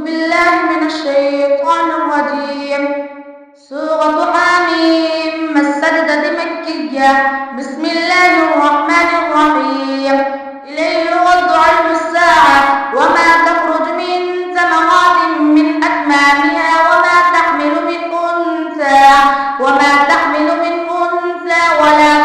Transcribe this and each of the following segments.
بالله من الشيطان الرجيم. سورة حميم السجدة مكية. بسم الله الرحمن الرحيم. إليه يرد علم الساعة وما تخرج من ثمرات من أكمامها وما تحمل من أنثى ولا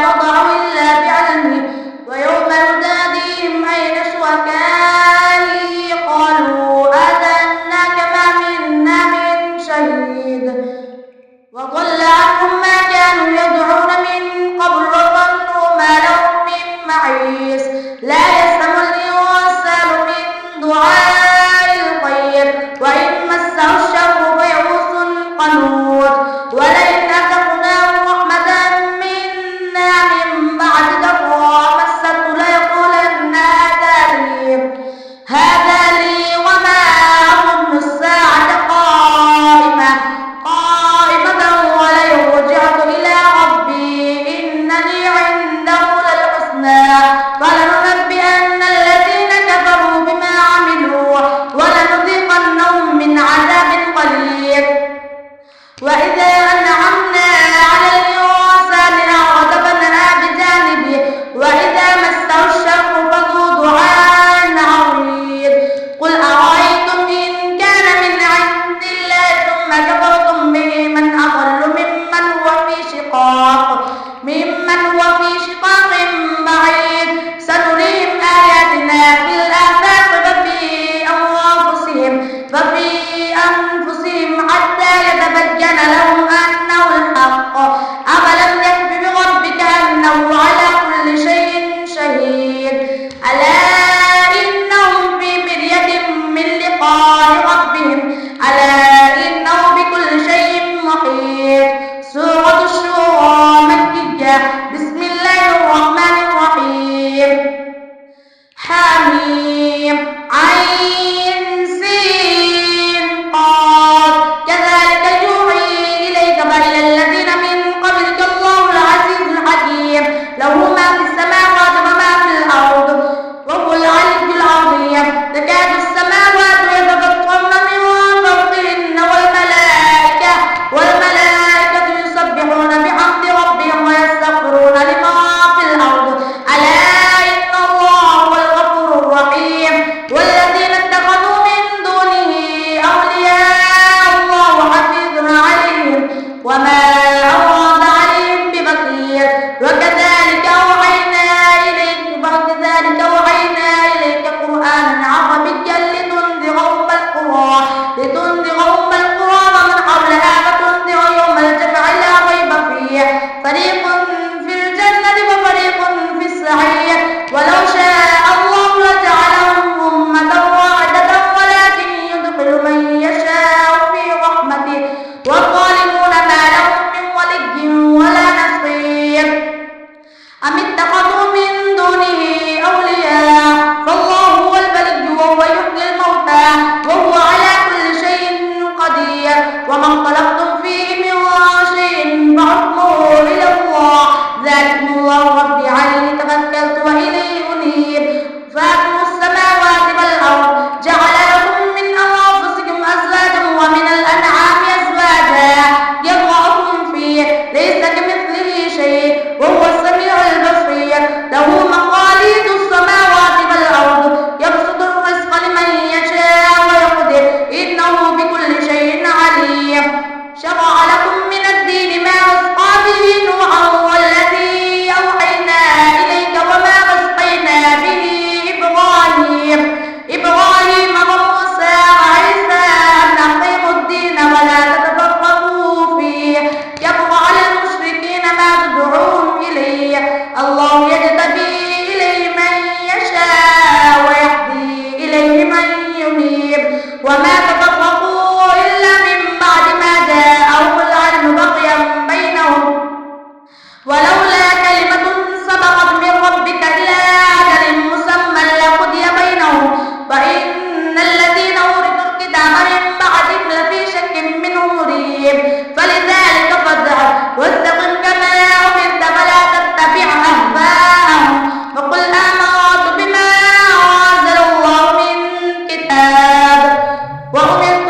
تضع إلا بعلمه ويوم يناديهم أين شركائي قالوا آذناك ما منا من شهيد وضل عنهم ما كانوا يدعون من قبل وظنوا ما لهم من محيص. لا يسأم الإنسان من دعاء الخير وإن مسه الشر فيئوس قنوط. ولئن أذقناه رحمة منا من بعد ضراء مسته ليقولن هذا لي وما أظن الساعة قائمة وليرجعت إلى ربي إن لي عنده للحسنى فلننبئن الذين كفروا بما عملوا ولنذيقنهم من عذاب قليل. وإذا أنعمنا على الإنسان أعرض فنأى بجانبه وإذا مسه الشر فذو دعاء عريض. قل أرأيتم إن كان من عند الله ثم كفرتم به من أضل ممن هو في شقاق بعيد. سنريهم آياتنا في الآفاق ففي أنفسهم حتى يتبين لهم أنه الحق. أفلم يكف بربك أنه على كل شيء شهيد. ألا إنهم في مرية من لقاء ربهم ألا إنه بكل شيء محيط. سورة الشورى مكية. بسم الله الرحمن الرحيم. حميم عين سين قاف كذلك يوحي إليك وإلى الذين من قبلك الله العزيز الحكيم. له ما في السماوات وما في الأرض وهو العلي العظيم. تكاد السماوات يتفطرن من فوقهن والملائكة يسبحون بحمد ربهم ويستغفرون لمن في الأرض ألا إن الله هو الغفور الرحيم. والذين اتخذوا من دونه أولياء الله حفيظ عليهم وما أنت عليهم ببصير. وكذلك أوحينا إليك قرآنا عربيا لتنذر أم القرى ومن حولها وتنذر يوم الجمع لا ريب فيه فريق في الجنة وفريق في السعير. ولو شاء الله لجعلهم أمة واحدة ولكن يدخل من يشاء في رحمته والظالمون ما لهم من ولي ولا نصير. أم اتخذوا من دونه أولياء فالله هو الولي وهو يحيي الموتى وهو على كل شيء قدير. وما اختلفتم فيه من شيء فحكمه إلى الله ذلكم الله ربي عليه توكلت وإليه أنيب. فاطر السماوات والأرض جعل لكم من أنفسكم أزواجا ومن الأنعام أزواجا يذرأكم فيه ليس كمثله شيء وهو السميع البصير. له مقاليد السماوات والأرض يبسط الرزق لمن يشاء ويقدر إنه بكل شيء عليم. شرع لكم من الدين ما وصى به نوحا والذي أوحينا إليك وما وصينا به إبراهيم وموسى وعيسى أن أقيموا الدين ولا تتفرقوا فيه كبر على المشركين ما تدعوهم إليه. الله يجتبي إليه من يشاء ويهدي إليه من ينيب. وما تفرقوا إلا من بعد ما جاءهم العلم بغيا بينهم ولولا كلمة سبقت من ربك إلى أجل مسمى لقضي بينهم وإن الذين أورثوا الكتاب من بعدهم لفي شك منه مريب. فلذلك فادع واستقم كما أمرت ولا تتبع أهواءهم وقل آمنت بما أنزل الله من كتاب وأمرت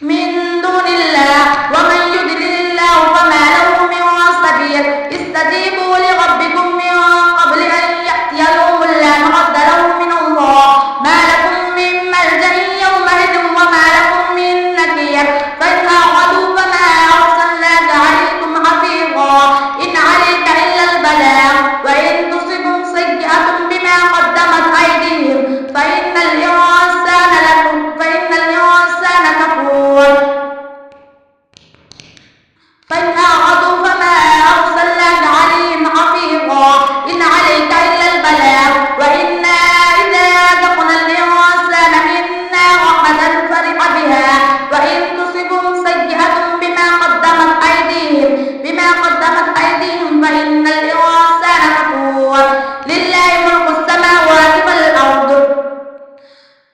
من دون الله ومن يضلل الله فما له من سبيل استجيبوا لربكم من قبل أن يأتي يوم لا مرد له من الله ما لكم من ملجأ يومئذ وما لكم من نكير فإن أعرضوا فما أرسلناك عليكم حفيظا إن عليك إلا البلاغ وإن تصبهم سيئة بما قدمت أيديهم فإن الإنسان كفور فإن أعرضوا فما أرسلناك عليهم حفيظا إن عليك إلا البلاغ وإنا إذا أذقنا الإنسان منا رحمة فرح بها وإن تصبهم سيئة بما قدمت أيديهم فإن الإنسان كفور لله ملك السماوات والأرض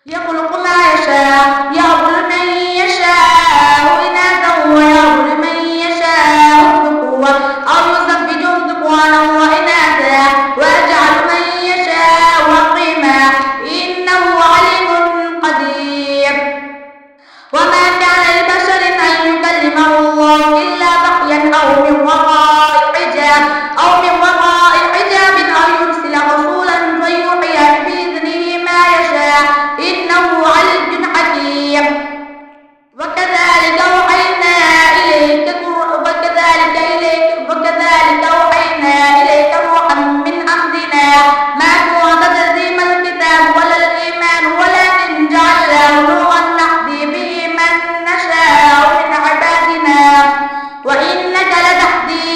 يخلق ما يشاء يهب لمن يشاء إناثا ويهب لمن يشاء الذكور أو يزوجهم ذكرانا وإناثا ويجعل من يشاء عقيما إنه عليم قدير وما كان لبشر أن يكلمه الله إلا وحيا أو من وراء حجاب أو يرسل رسولا فيوحي بإذنه ما يشاء إنه علي حكيم وكذلك أوحينا إليك روحا من أمرنا ما كنت تدري ما الكتاب ولا الإيمان ولكن جعلناه نورا نهدي به من نشاء من عبادنا وإنك لتهدي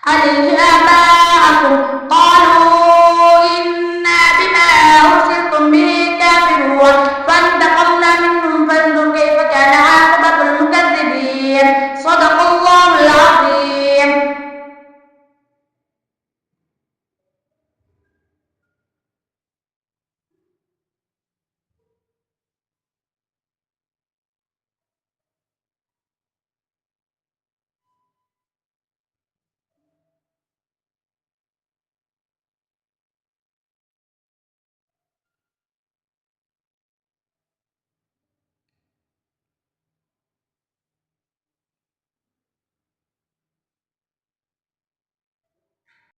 هل آباءكم قال